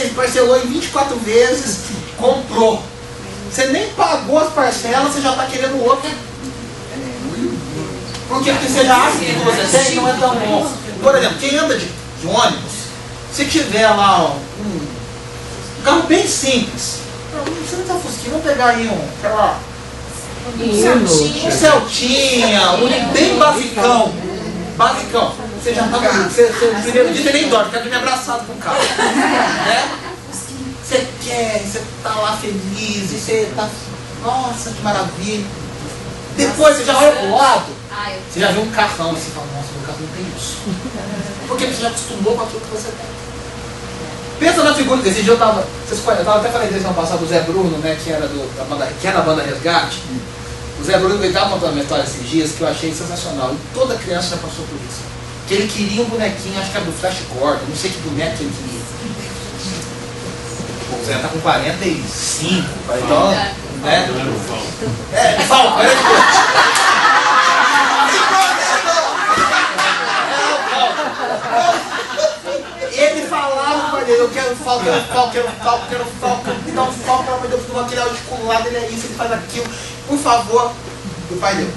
vezes, parcelou em 24 vezes, comprou. Você nem pagou as parcelas, você já está querendo outra. Por quê? Porque você já acha que você tem, não é tão bom. Por exemplo, quem anda de ônibus, se tiver lá um carro bem simples, não precisa ter um Fusquinha, vamos pegar aí sei lá, um Celtinha, bem basicão. Basicão. Você já tá no primeiro dia você nem dorme, quer dormir abraçado com o carro. Né? Você quer, você tá lá feliz, e você tá. Nossa, que maravilha. Depois você já olha pro lado, você já vê um carrão e você fala, nossa, meu carro não tem isso. Porque você já acostumou com aquilo que você tem. Pensa na figura desse dia eu tava até falei desse ano passado, do Zé Bruno, né, que era da banda Resgate. O Zé Bruno estava contando uma história esses dias que eu achei sensacional. E toda criança já passou por isso. Que ele queria um bonequinho, acho que era do Flash Gordon, não sei que boneco que ele queria. O Zé tá com 45, então, né? Falco, era ele falava para ele, eu quero Falco, me dá um Falco, pelo amor de Deus, não vou aquele articulado, ele é isso, ele faz aquilo, por favor, o pai deu.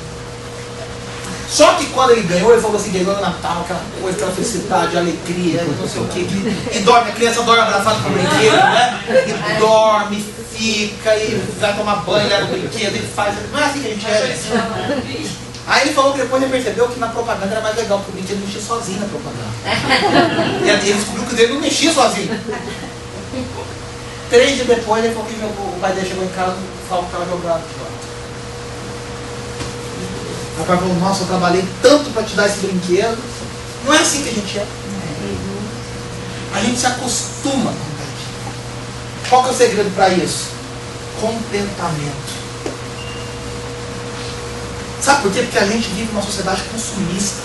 Só que quando ele ganhou, ele falou assim, ganhou no Natal, aquela coisa, aquela felicidade, alegria, não sei o que, e dorme, a criança dorme abraçada com o brinquedo, né? E dorme, fica, e vai tomar banho, leva o brinquedo, e faz, não é assim que a gente é, gente. Aí ele falou que depois ele percebeu que na propaganda era mais legal, porque o brinquedo mexia sozinho na propaganda. E ele descobriu que ele não mexia sozinho. 3 dias depois ele falou que o pai dele chegou em casa e falou que estava jogado. O pai falou, nossa, eu trabalhei tanto para te dar esse brinquedo. Não é assim que a gente é. A gente se acostuma com o pai. Qual que é o segredo para isso? Contentamento. Sabe por quê? Porque a gente vive numa sociedade consumista.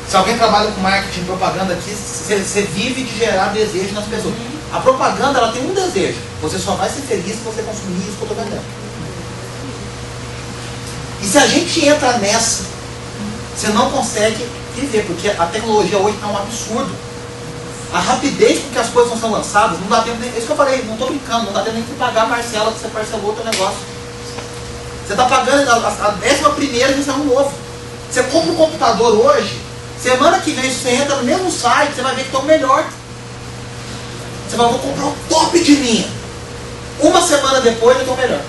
Se alguém trabalha com marketing, propaganda aqui, você vive de gerar desejo nas pessoas. A propaganda, ela tem um desejo. Você só vai ser feliz se você consumir isso que eu estou vendendo. E se a gente entra nessa, você não consegue viver, porque a tecnologia hoje está um absurdo. A rapidez com que as coisas estão sendo lançadas, não dá tempo nem... Isso que eu falei, não estou brincando, não dá tempo nem de pagar a parcela que você parcelou o teu negócio. Você está pagando a 11ª e sai um novo. Você compra um computador hoje, semana que vem você entra no mesmo site, você vai ver que está o melhor. Você vai, vou comprar o top de linha. Uma semana depois eu estou melhor.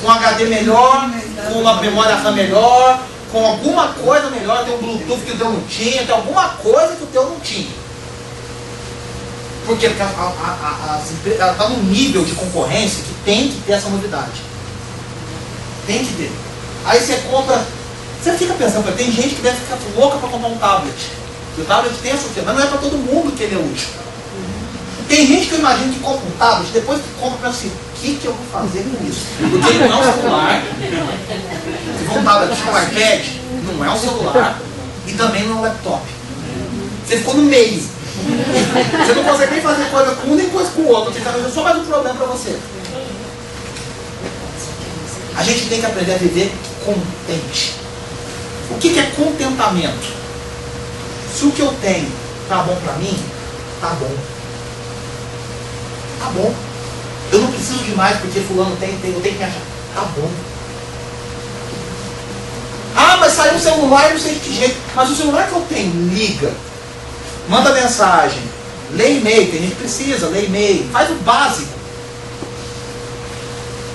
Com um HD melhor, com uma memória RAM melhor, com alguma coisa melhor, tem um Bluetooth que o teu não tinha, tem alguma coisa que o teu não tinha. Por quê? Porque ela está num nível de concorrência que tem que ter essa novidade. Tem que ter. Aí você compra, você fica pensando, tem gente que deve ficar louca para comprar um tablet. E o tablet tem essa opção, mas não é para todo mundo que ele é útil. Tem gente que eu imagino que compra um tablet, depois que compra, pensa assim, o que eu vou fazer com isso? Porque ele não é um celular. Se for um tablet com um iPad, não é um celular e também não é um laptop. Você ficou no meio. Você não consegue nem fazer coisa com um nem coisa com o outro. Você está fazendo só mais um problema para você. A gente tem que aprender a viver contente. O que é contentamento? Se o que eu tenho tá bom para mim, tá bom. Tá bom. Eu não preciso de mais porque fulano tem, eu tenho que me achar. Tá bom. Ah, mas saiu um celular e não sei de que jeito. Mas o celular que eu tenho, liga, manda mensagem, lê e-mail, tem gente que precisa, lê e-mail, faz o básico.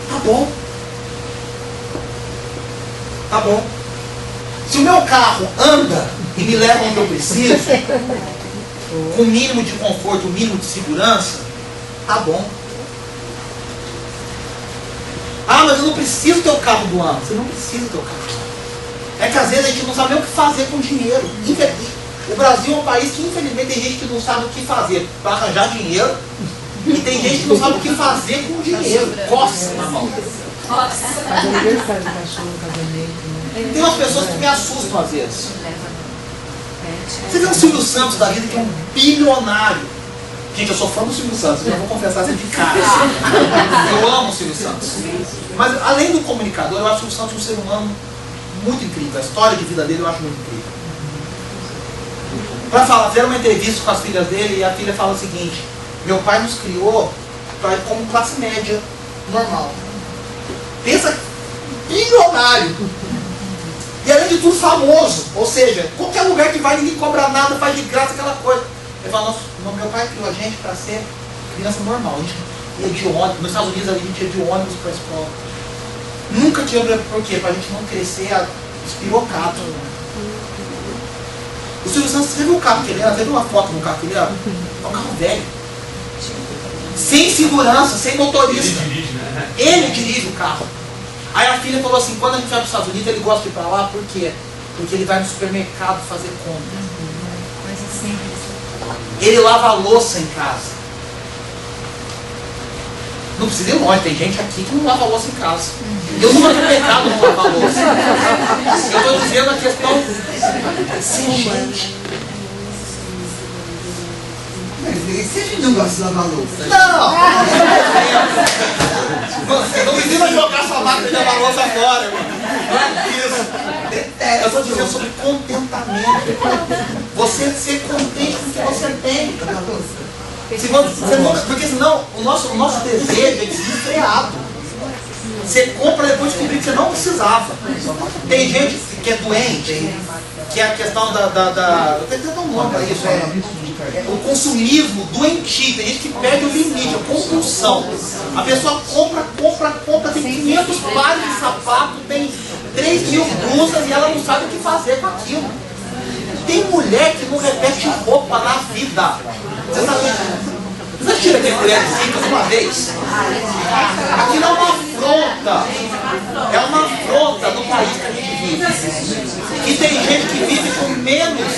Tá bom. Tá bom. Se o meu carro anda e me leva onde eu preciso, com o mínimo de conforto, o mínimo de segurança, tá bom. Ah, mas eu não preciso ter o carro do ano. Você não precisa ter o carro do ano. É que às vezes a gente não sabe nem o que fazer com dinheiro. O Brasil é um país que infelizmente tem gente que não sabe o que fazer para arranjar dinheiro e tem gente que não sabe o que fazer com dinheiro. Coça na mão. Tem umas pessoas que me assustam às vezes. Você vê o Silvio Santos da vida, que é um bilionário. Gente, eu sou fã do Silvio Santos, eu já vou confessar isso de cara. Eu amo o Silvio Santos. Mas além do comunicador, eu acho o Silvio Santos um ser humano muito incrível. A história de vida dele eu acho muito incrível. Para falar, fizeram uma entrevista com as filhas dele e a filha fala o seguinte: Meu pai nos criou como classe média normal. Pensa, milionário. E além de tudo famoso. Ou seja, qualquer lugar que vai, ninguém cobra nada, faz de graça aquela coisa. Ele fala, nossa, meu pai criou a gente para ser criança normal. A gente ia de ônibus, nos Estados Unidos a gente ia de ônibus para a escola. Nunca tinha, por quê? Para a gente não crescer espirocado. O Silvio Santos, você viu o carro que ele era? Você viu uma foto no carro que ele era? É um carro velho. Sem segurança, sem motorista. Ele dirige o carro. Aí a filha falou assim, quando a gente vai para os Estados Unidos, ele gosta de ir para lá, por quê? Porque ele vai no supermercado fazer compra. Ele lava a louça em casa. Não precisa ir longe, tem gente aqui que não lava a louça em casa. Eu nunca tenho pecado não lavar a louça. Eu estou dizendo a questão sem gente. Se a gente não gosta de lavar louça. Não! Não precisa jogar sua máquina de lavar louça fora, irmão. Não é isso. Eu estou dizendo sobre contentamento. Você ser contente com o que você tem. Porque senão o nosso desejo é desfreado. Você compra depois de descobrir que você não precisava. Tem gente que é doente, que é a questão eu tenho que dar um nome para isso, o consumismo doentio. Tem gente que perde o limite, a compulsão. A pessoa compra, tem 500 pares de sapato, tem 3.000 blusas e ela não sabe o que fazer com aquilo. Tem mulher que não repete roupa na vida. Você sabe? Você tira aquele mulher de 5 uma vez? Aquilo é uma afronta. É uma afronta no país que a gente vive. E tem gente que vive com menos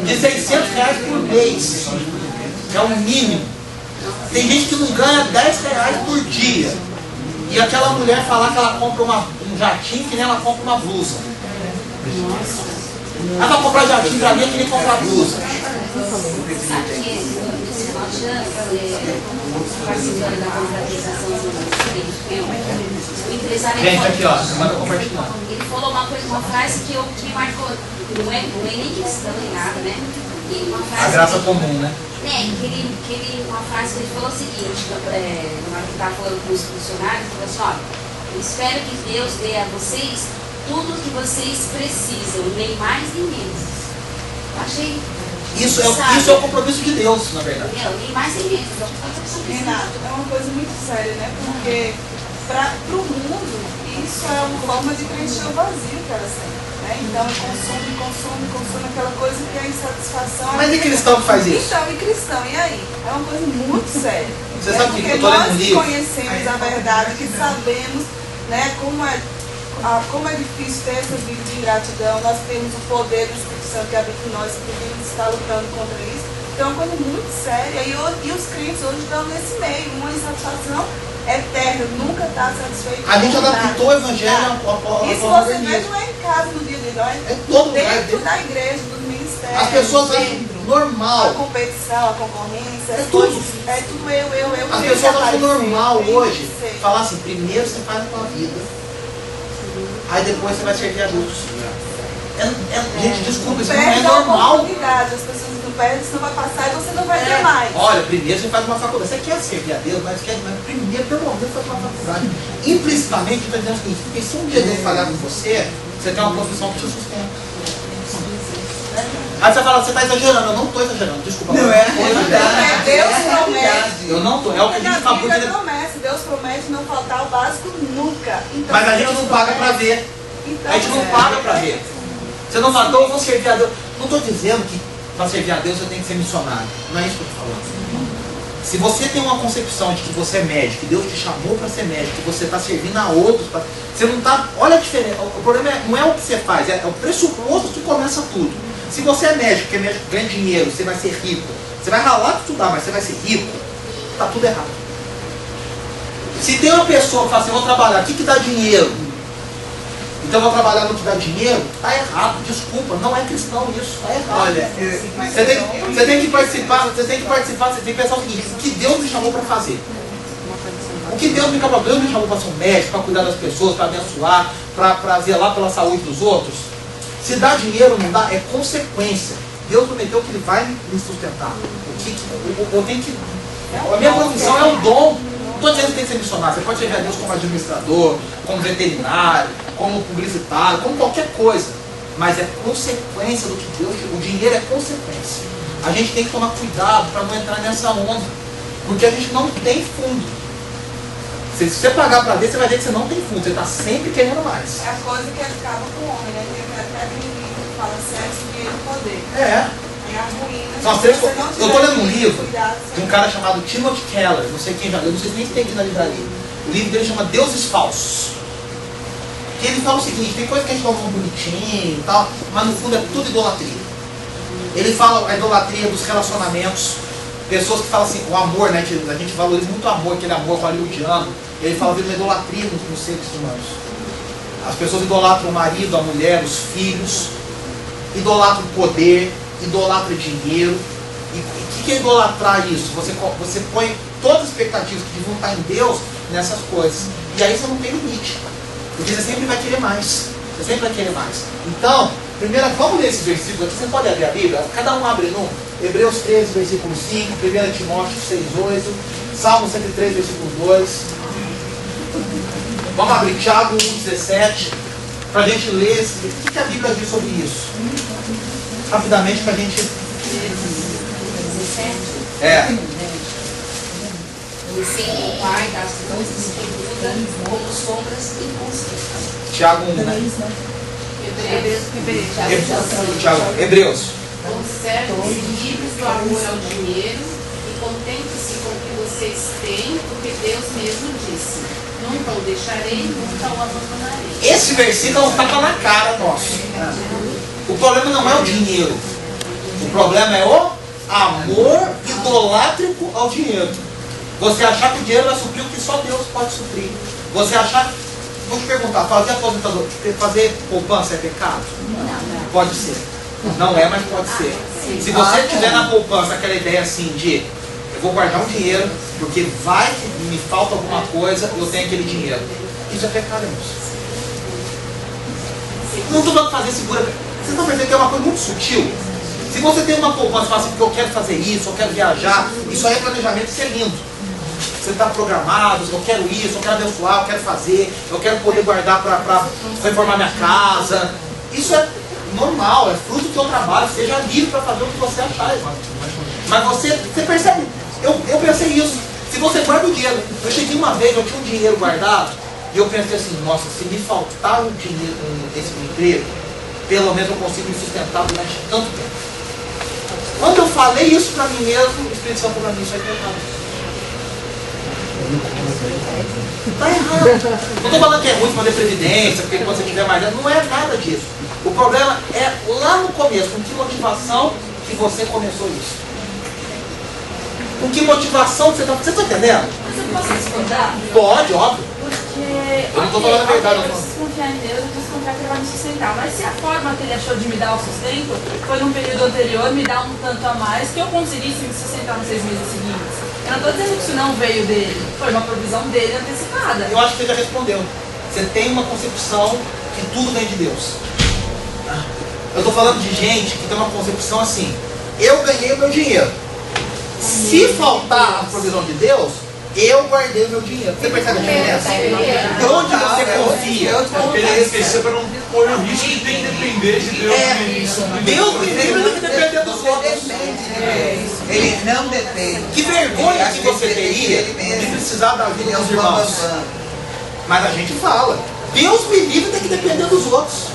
de 600 reais por mês. Que é o mínimo. Tem gente que não ganha 10 reais por dia. E aquela mulher falar que ela compra um jatinho que nem ela compra uma blusa. Ela vai comprar jatinho pra mim que nem comprar blusa. Participando da contratação do empresário. Gente, aqui ó, manda compartilhar. Ele falou uma frase que me marcou. Não é nem cristão nem nada, né? Uma frase a graça comum, né? Uma frase que ele falou o seguinte, na hora que estava falando com os funcionários, ele falou assim, olha, espero que Deus dê a vocês tudo o que vocês precisam, nem mais nem menos. Eu achei. Isso é o compromisso de Deus, na verdade. Nem mais nem menos. Renato, é uma coisa muito séria, né? Porque para o mundo, isso é uma forma de preencher o vazio que ela sente. Né? Então, consome aquela coisa que é a insatisfação. Mas e cristão que faz isso? Então, e cristão, e aí? É uma coisa muito séria. Você sabe que eu porque tô lendo um nós que livro. conhecemos a verdade, que sabemos, né, como é difícil ter essa vida de ingratidão, nós temos o poder do Espírito Santo que habita em nós, que está lutando contra isso. Então é uma coisa muito séria. E os crentes hoje estão nesse meio, uma insatisfação eterna, nunca está satisfeito. A gente adaptou o evangelho ao isso você vê, não é em casa no dia de hoje, é todo dentro da igreja, dos ministérios. As pessoas acham normal. A competição, a concorrência, É tudo. É tudo eu. As pessoas acham normal hoje falar assim, primeiro você faz a tua vida, aí depois você vai servir adultos. Gente, desculpa, isso não é normal. As pessoas não perdem, senão vai passar e você não vai ter mais. Olha, primeiro você faz uma faculdade. Você quer servir a Deus, mas primeiro, pelo menos, faz uma faculdade. Implicitamente, está dizendo o seguinte, porque se um dia Deus falhar com você, você tem uma profissão que te sustenta. Aí você fala, você está exagerando. Eu não estou exagerando, desculpa. Não é verdade. Deus promete. Eu não estou, é o que a gente acabou de... Deus promete não faltar o básico nunca. Então, mas a gente não paga para ver. Então, a gente não paga para ver. Você não fala, então eu vou servir a Deus. Não estou dizendo que para servir a Deus você tem que ser missionário. Não é isso que eu estou falando. Se você tem uma concepção de que você é médico, que Deus te chamou para ser médico, que você está servindo a outros, você não está... Olha a diferença. O problema não é o que você faz, é o pressuposto que começa tudo. Se você é médico, porque médico ganha dinheiro, você vai ser rico. Você vai ralar para estudar, mas você vai ser rico. Está tudo errado. Se tem uma pessoa que fala assim, vou trabalhar, o que dá dinheiro? Então eu vou trabalhar no que dá dinheiro? Está errado, desculpa, não é cristão isso, está errado. Olha, você tem que participar, você tem que pensar o seguinte, o que Deus me chamou para fazer? O que Deus me chamou? Deus me chamou para ser um médico, para cuidar das pessoas, para abençoar, para zelar pela saúde dos outros. Se dá dinheiro ou não dá, é consequência. Deus prometeu que Ele vai me sustentar. Eu tenho que A minha profissão é um dom. Não estou dizendo que tem que ser missionário. Você pode servir a Deus como administrador, como veterinário, como publicitário, como qualquer coisa. Mas é consequência do que Deus... O dinheiro é consequência. A gente tem que tomar cuidado para não entrar nessa onda. Porque a gente não tem fundo. Se você pagar para Deus, você vai ver que você não tem fundo. Você está sempre querendo mais. É a coisa que acaba com o homem, né? Tem até aquele livro que fala sexo, dinheiro e poder. É. É a ruína. Nossa, eu estou lendo um livro cuidado, de um cara chamado Timothy Keller. Não sei quem já leu, não sei se nem tem aqui na livraria. O livro dele chama Deuses Falsos. Que ele fala o seguinte, tem coisa que a gente toma bonitinho e tal, mas no fundo é tudo idolatria. Ele fala a idolatria dos relacionamentos. Pessoas que falam assim, o amor, né? A gente valoriza muito o amor, aquele amor hollywoodiano. Ele fala de uma idolatria nos seres humanos. As pessoas idolatram o marido, a mulher, os filhos, idolatram o poder, idolatram o dinheiro. E o que é idolatrar isso? Você põe todas as expectativas que deviam estar em Deus nessas coisas. E aí você não tem limite. Porque você sempre vai querer mais. Você sempre vai querer mais. Então, primeiro, vamos ler esses versículos aqui. Você pode abrir a Bíblia? Cada um abre num. Hebreus 13, versículo 5. 1 Timóteo 6, 8. Salmo 103, versículo 2. Vamos abrir Tiago 1, 17. Para a gente ler o que a Bíblia diz sobre isso. Rapidamente para a gente... 17. É. Ensina o Pai das coisas que mudam como sombras inconscientes. Tiago 1, né? Hebreus. Conservem-se livres do amor ao dinheiro e contentem-se com o que vocês têm, porque Deus mesmo disse: nunca o deixarei, nunca o abandonarei. Esse versículo é um tapa na cara nosso. O problema não é o dinheiro. O problema é o amor idolátrico ao dinheiro. Você achar que o dinheiro vai suprir o que só Deus pode suprir. Você achar... Vou te perguntar, fazer poupança é pecado? Não. Pode ser. Não é, mas pode ser. Se você tiver na poupança aquela ideia assim de eu vou guardar um dinheiro, porque vai que me falta alguma coisa, eu tenho aquele dinheiro. Isso é pecado, irmãos. Não estou dando fazer segura. Vocês estão percebendo que é uma coisa muito sutil? Se você tem uma poupança e fala assim, porque eu quero fazer isso, eu quero viajar, isso aí é planejamento, isso é lindo. Você está programado, eu quero isso, eu quero abençoar, eu quero fazer, eu quero poder guardar para reformar minha casa. Isso é normal, é fruto do seu trabalho, seja livre para fazer o que você achar, irmão. Mas você percebe, eu pensei isso, se você guarda o dinheiro, eu cheguei uma vez, eu tinha um dinheiro guardado, e eu pensei assim, nossa, se me faltar um dinheiro desse emprego, pelo menos eu consigo me sustentar durante tanto tempo. Quando eu falei isso para mim mesmo, o Espírito Santo para mim, isso aí é pecado. Está errado. Não estou falando que é ruim fazer previdência, porque quando você tiver mais... Não é nada disso. O problema é lá no começo, com que motivação que você começou isso. Com que motivação que você está... Você está entendendo? Mas eu posso discordar? Pode, óbvio. Porque... Eu não estou falando a verdade. Eu preciso confiar em Deus, eu preciso confiar que Ele vai me sustentar. Mas se a forma que Ele achou de me dar o sustento foi num período anterior, me dar um tanto a mais, que eu conseguisse me sustentar nos 6 meses seguintes. Eu não estou dizendo que isso não veio dele, foi uma provisão dele antecipada. Eu acho que você já respondeu. Você tem uma concepção que tudo vem de Deus. Eu estou falando de gente que tem uma concepção assim, eu ganhei o meu dinheiro. Se faltar a provisão de Deus, eu guardei o meu dinheiro. Você percebe a diferença? De onde você confia? Ele esqueceu para não pôr o risco de ter que depender de Deus. Deus me livre do que depender dos outros. Ele não depende. Que vergonha que você teria de precisar da ajuda dos irmãos. Mas a gente fala, Deus me livre de ter que depender dos outros.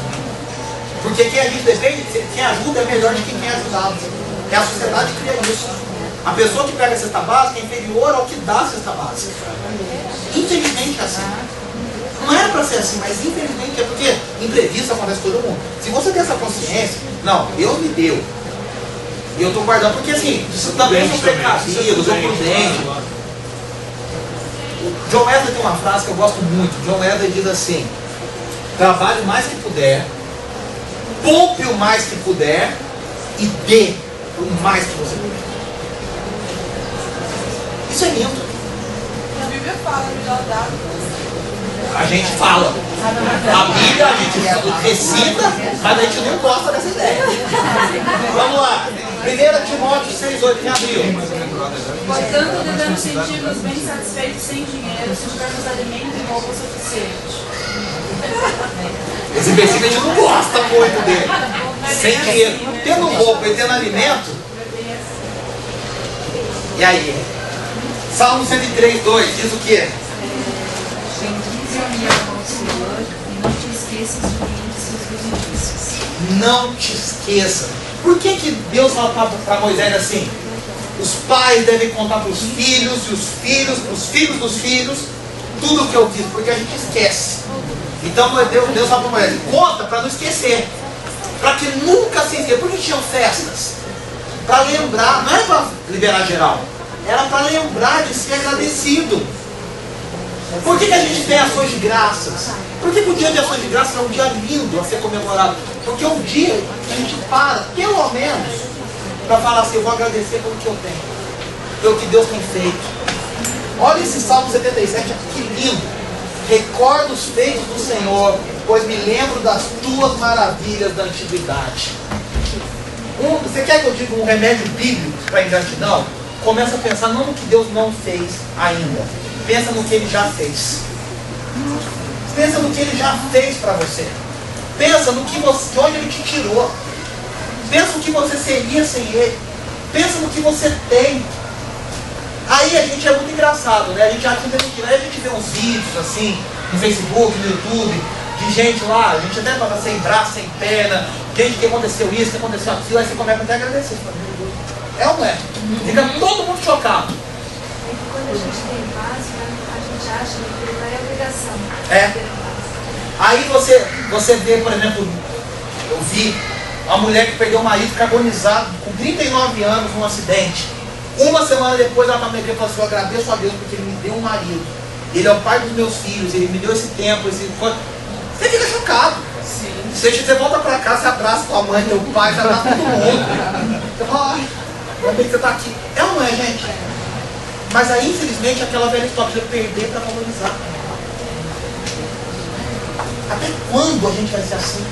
Porque quem a gente depende, quem ajuda é melhor do que quem é ajudado. É a sociedade que cria isso. A pessoa que pega a cesta básica é inferior ao que dá a cesta básica. Infelizmente é assim. Não é para ser assim, mas infelizmente é porque imprevisto acontece com todo mundo. Se você tem essa consciência, não, Deus me deu. E eu estou guardando, porque assim, também sou precavido, sou prudente. O John Wesley tem uma frase que eu gosto muito. John Wesley diz assim: trabalhe o mais que puder, poupe o mais que puder e dê o mais que você puder. Isso é lindo. A Bíblia fala, melhor dar. A gente fala. A Bíblia a gente recita, mas a gente não gosta dessa ideia. Vamos lá. 1 1 Timóteo 6,8, quem abriu? Portanto, devemos sentir-nos bem satisfeitos sem dinheiro, se tivermos alimento e roupa suficiente. Esse versículo a gente não gosta muito dele. Sem dinheiro, tendo roupa e tendo alimento. E aí? Salmo 103:2 diz o quê? Bendize a minha alma ao Senhor e não te esqueças de nenhum de seus benefícios. Não te esqueça. Por que Deus fala para Moisés assim? Os pais devem contar para os filhos, e os filhos para os filhos dos filhos, tudo o que eu fiz, porque a gente esquece. Então Deus fala para Moisés, conta para não esquecer. Para que nunca se esqueça. Por que tinham festas? Para lembrar, não é para liberar geral. Era para lembrar de ser agradecido. Por que a gente tem ações de graças? Por que o dia de ações de graças é um dia lindo a ser comemorado? Porque é um dia que a gente para, pelo menos, para falar assim, eu vou agradecer pelo que eu tenho, pelo que Deus tem feito. Olha esse Salmo 77, que lindo. Recordo os feitos do Senhor, pois me lembro das tuas maravilhas da antiguidade. Você quer que eu diga um remédio bíblico para a ingratidão? Começa a pensar não no que Deus não fez ainda. Pensa no que Ele já fez. Pensa no que Ele já fez para você. Pensa no que de onde Ele te tirou. Pensa no que você seria sem Ele. Pensa no que você tem. Aí a gente é muito engraçado, né? A gente acha que aí a gente vê uns vídeos assim, no Facebook, no YouTube, de gente lá, a gente até fala sem braço, sem perna, gente que aconteceu isso, que aconteceu aquilo, aí você começa até a agradecer. É ou não é? Fica todo mundo chocado. Quando a gente tem paz, a gente acha que ele vai obrigação. É. Aí você vê, por exemplo, eu vi uma mulher que perdeu o marido carbonizado com 39 anos num acidente. Uma semana depois ela estava na igreja e falou assim, eu agradeço a Deus porque Ele me deu um marido. Ele é o pai dos meus filhos, Ele me deu esse tempo, Você fica chocado. Sim. Você volta para casa, você abraça tua mãe, teu pai, você abraça todo mundo. Você fala, ai, ainda bem que você está aqui. É ou não é, gente? Mas aí, infelizmente, aquela velha história de perder para valorizar. Até quando a gente vai ser assim?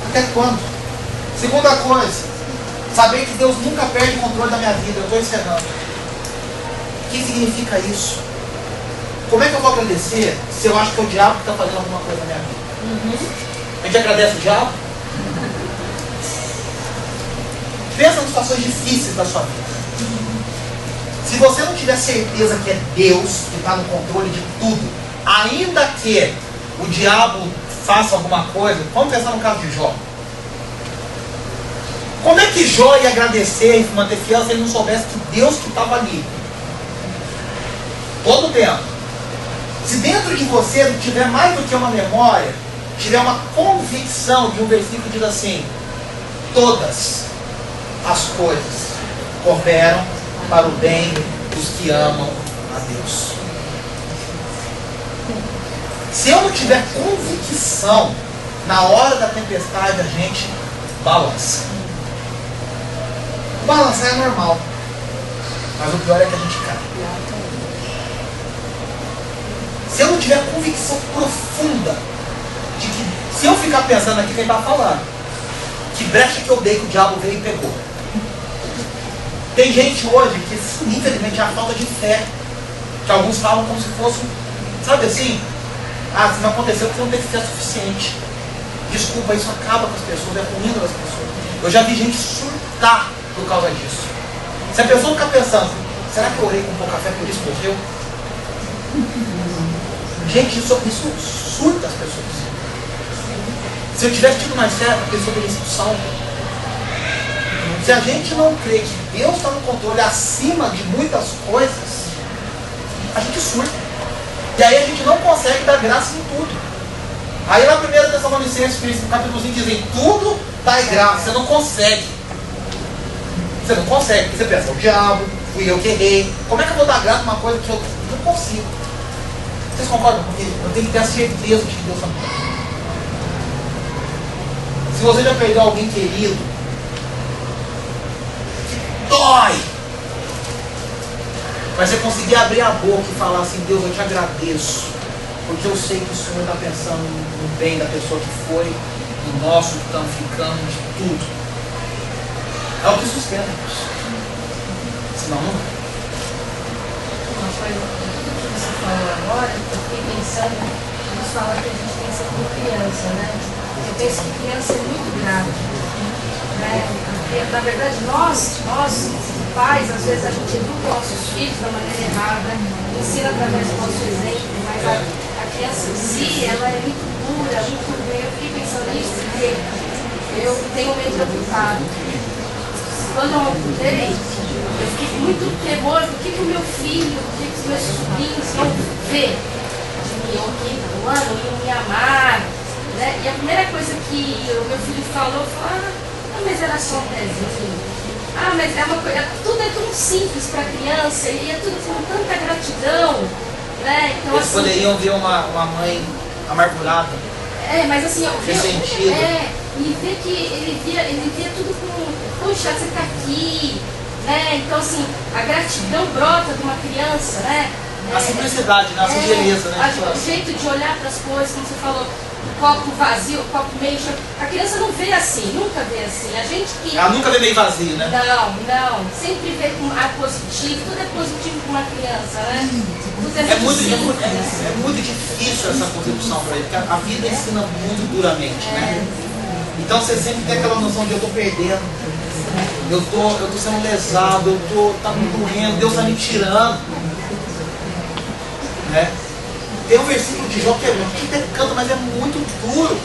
Até quando? Segunda coisa, saber que Deus nunca perde o controle da minha vida. Eu estou encerrando. O que significa isso? Como é que eu vou agradecer se eu acho que é o diabo que está fazendo alguma coisa na minha vida? A gente agradece o diabo? Pensa nas situações difíceis da sua vida. Se você não tiver certeza que é Deus que está no controle de tudo, ainda que o diabo faça alguma coisa, vamos pensar no caso de Jó. Como é que Jó ia agradecer e manter fiel se ele não soubesse que Deus que estava ali? Todo o tempo. Se dentro de você não tiver mais do que uma memória, tiver uma convicção de um versículo que diz assim, todas as coisas cooperam para o bem dos que amam a Deus. Se eu não tiver convicção, na hora da tempestade a gente balança. Balançar é normal, mas o pior é que a gente cai. Se eu não tiver convicção profunda de que, se eu ficar pensando aqui, quem está falando, que brecha que eu dei que o diabo veio e pegou. Tem gente hoje que, infelizmente, é a falta de fé, que alguns falam como se fosse, sabe assim, se não aconteceu porque não teve fé suficiente. Desculpa, isso acaba com as pessoas, é ruim das pessoas. Eu já vi gente surtar por causa disso. Se a pessoa ficar pensando, será que eu orei com pouca fé, por isso morreu? Gente, isso surta as pessoas. Se eu tivesse tido mais fé, a pessoa teria sido salva. Se a gente não crê que Deus está no controle acima de muitas coisas, a gente surta. E aí a gente não consegue dar graça em tudo. Aí na 1 Tessalonicenses, no capítulo 5, dizem, tudo dá graça. Você não consegue. Você não consegue, porque você pensa, o diabo, fui eu que errei. Como é que eu vou dar graça uma coisa que eu não consigo? Vocês concordam comigo? Eu tenho que ter a certeza de que Deus está no controle. Se você já perdeu alguém querido, que dói, mas você conseguir abrir a boca e falar assim, Deus, eu te agradeço, porque eu sei que o Senhor está pensando no bem da pessoa que foi, do nosso que estamos ficando, de tudo. É o que sustenta isso. Senão não é. Uma coisa, tudo que você falou agora, eu fiquei pensando, nos fala que a gente pensa como criança, né? Eu penso que criança é muito grave, né? Porque, na verdade, nós, pais, às vezes a gente educa nossos filhos da maneira errada, ensina através do nosso exemplo, mas a criança em si, ela é muito pura, muito bem. Eu fiquei pensando nisso porque eu tenho medo de amputado. Quando eu amputei, eu fiquei com muito temor do que o meu filho, o que os meus sobrinhos vão ver de mim, ou que iam me amar, né? E a primeira coisa que o meu filho falou foi, mas era só um pezinho. Mas é uma coisa, tudo é tão simples para a criança e é tudo com tanta gratidão, né? Então, eles assim, poderiam ver uma mãe amargurada. Mas assim, ressentida. E ver que ele via tudo com, puxa, você tá aqui, né? Então assim, a gratidão brota de uma criança, né? A simplicidade, né? A singeleza, né? O jeito de olhar para as coisas, como você falou, o copo vazio, o copo meio cheio. A criança não vê assim, nunca vê assim. A gente que... Ela nunca vê meio vazio, né? Não. Sempre vê com ar positivo, tudo é positivo para uma criança, né? Tudo É muito difícil essa concepção para ele, porque a vida ensina muito duramente, né? Então você sempre tem aquela noção de eu estou perdendo, eu tô sendo lesado, tá me doendo, Deus está me tirando. Né? Tem um versículo de Jó que a gente até canta, mas é muito duro,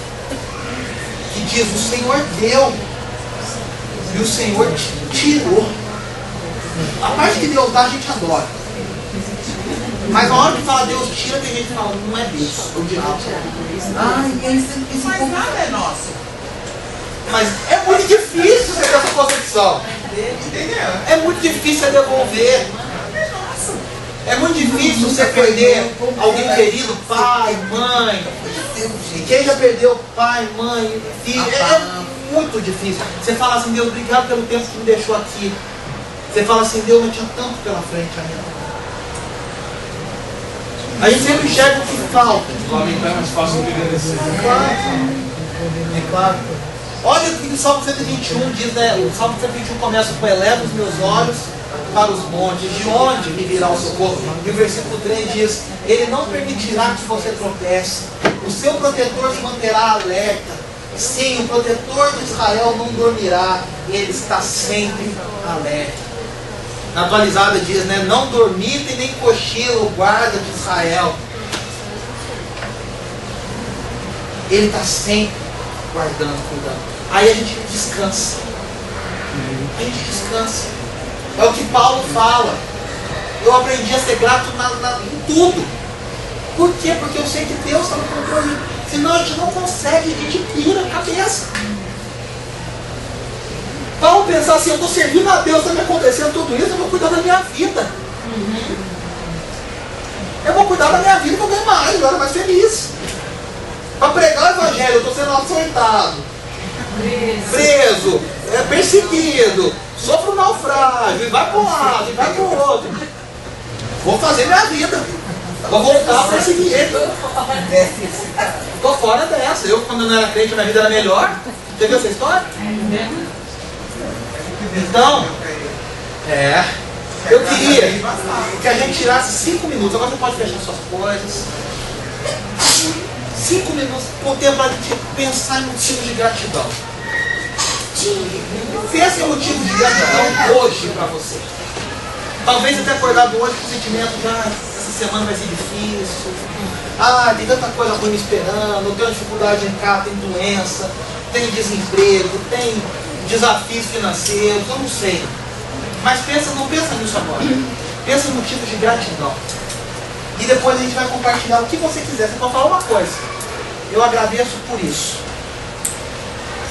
que diz, o Senhor deu e o Senhor tirou. A parte que Deus dá a gente adora. Mas na hora que fala Deus tira, tem gente que fala, não é Deus, é o diabo. Mas nada é nosso. Mas é muito difícil você ter essa concepção. Entendeu? É muito difícil você devolver. É muito difícil você perder alguém querido, pai, mãe. Quem já perdeu pai, mãe, filho, é muito difícil. Você fala assim, Deus, obrigado pelo tempo que me deixou aqui. Você fala assim, Deus, não tinha tanto pela frente ainda. A gente sempre enxerga o que falta. Lamentar é mais fácil do que agradecer. É claro. Olha o que o Salmo 121 diz, né? O Salmo 121 começa com eleva os meus olhos para os montes, de onde me virá o socorro? E o versículo 3 diz, ele não permitirá que você tropece, o seu protetor se manterá alerta. Sim, o protetor de Israel não dormirá, ele está sempre alerta. Na atualizada diz, né? Não dormita e nem cochila o guarda de Israel. Ele está sempre guardando, cuidando. Aí a gente descansa. É o que Paulo fala. Eu aprendi a ser grato em tudo. Por quê? Porque eu sei que Deus está no controle. Senão a gente não consegue, a gente pira a cabeça. Paulo pensar assim, eu estou servindo a Deus, está me acontecendo tudo isso, eu vou cuidar da minha vida. Eu vou cuidar da minha vida, eu vou ganhar mais, eu era mais feliz. Para pregar o evangelho, eu estou sendo açoitado, preso, perseguido, sofro naufrágio, e vai para um lado, e vai para o outro. Vou fazer minha vida. Vou voltar a perseguir ele. Estou fora dessa. Eu, quando não era crente, a minha vida era melhor. Você viu essa história? Então, eu queria que a gente tirasse 5 minutos. Agora você pode fechar suas coisas. 5 minutos por tempo para a gente pensar em motivos de gratidão. Pensa em motivos de gratidão hoje para você. Talvez até acordado hoje com o sentimento de essa semana vai ser difícil. Tem tanta coisa ruim me esperando, eu tenho dificuldade em casa, tem doença, tem desemprego, tem desafios financeiros, eu não sei. Mas não pensa nisso agora. Pensa em motivos de gratidão. E depois a gente vai compartilhar o que você quiser. Você pode falar uma coisa. Eu agradeço por isso.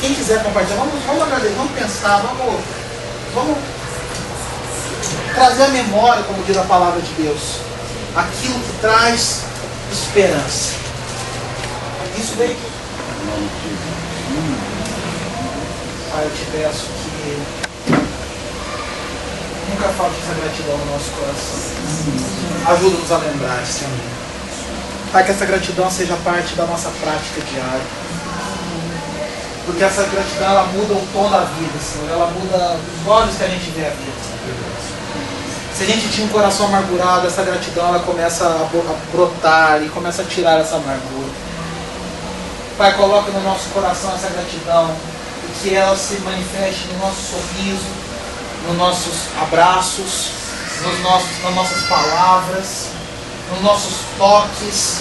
Quem quiser compartilhar, vamos agradecer, vamos pensar, vamos trazer a memória, como diz a palavra de Deus, aquilo que traz esperança. Isso vem aqui. Pai, eu te peço que nunca falte essa gratidão no nosso coração. Ajuda-nos a lembrar, Senhor. Pai, que essa gratidão seja parte da nossa prática diária. Porque essa gratidão, ela muda o tom da vida, Senhor. Ela muda os olhos que a gente vê a vida. Se a gente tinha um coração amargurado, essa gratidão ela começa a brotar e começa a tirar essa amargura. Pai, coloca no nosso coração essa gratidão e que ela se manifeste no nosso sorriso, nos nossos abraços, nas nossas palavras, nos nossos toques.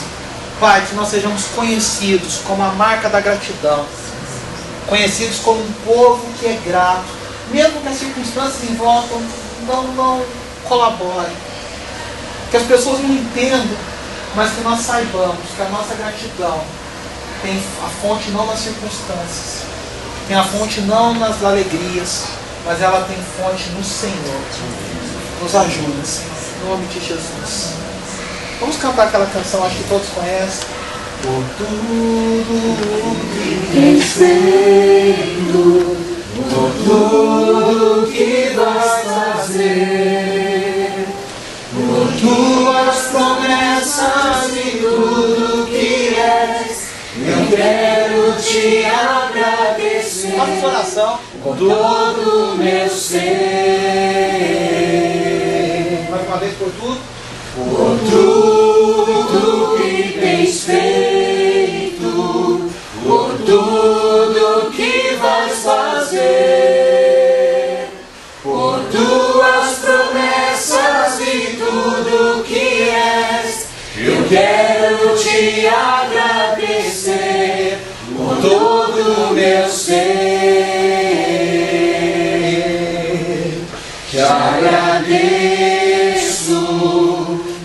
Pai, que nós sejamos conhecidos como a marca da gratidão, conhecidos como um povo que é grato, mesmo que as circunstâncias em volta não colaborem, que as pessoas não entendam, mas que nós saibamos que a nossa gratidão tem a fonte não nas circunstâncias, tem a fonte não nas alegrias, mas ela tem fonte no Senhor. Nos ajuda, Senhor, em nome de Jesus. Vamos cantar aquela canção, acho que todos conhecem. Por tudo que tens feito, por tudo que vais fazer, por tuas promessas e tudo que és, eu quero te agradecer. Nossa coração, com todo o meu ser. Mais uma vez, por tudo. Por tudo que tens feito, por tudo que vais fazer, por tuas promessas e tudo que és, eu quero te agradecer por todo o meu ser. Te agradeço,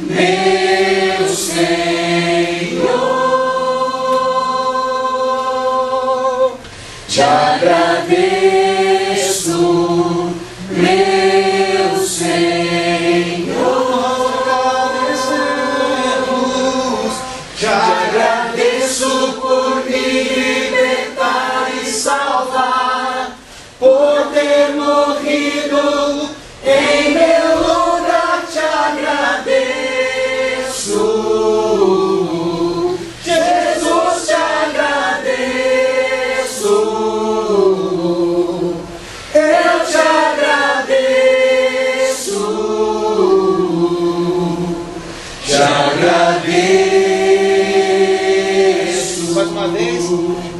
meu Senhor, te agradeço, meu Senhor, te agradeço por me libertar e salvar, por ter morrido em meu lugar, te agradeço. Jesus, te agradeço, eu te agradeço, te agradeço. Mais uma vez,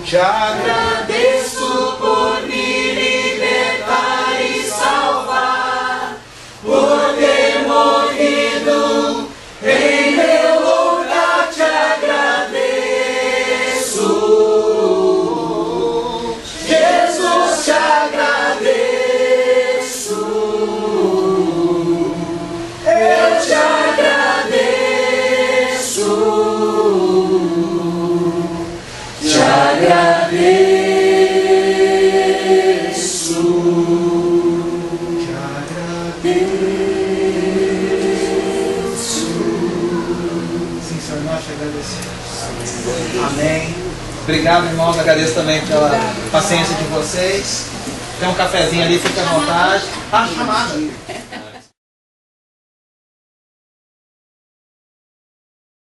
te agradeço por me libertar e salvar, por ter morrido em meu lugar, te agradeço. Jesus, te agradeço, eu te agradeço, te agradeço, te agradeço. Sim, Senhor, nós te agradecemos. Amém. Obrigado, irmãos. Agradeço também pela paciência de vocês. Tem um cafezinho ali, fica à vontade. Tá chamado.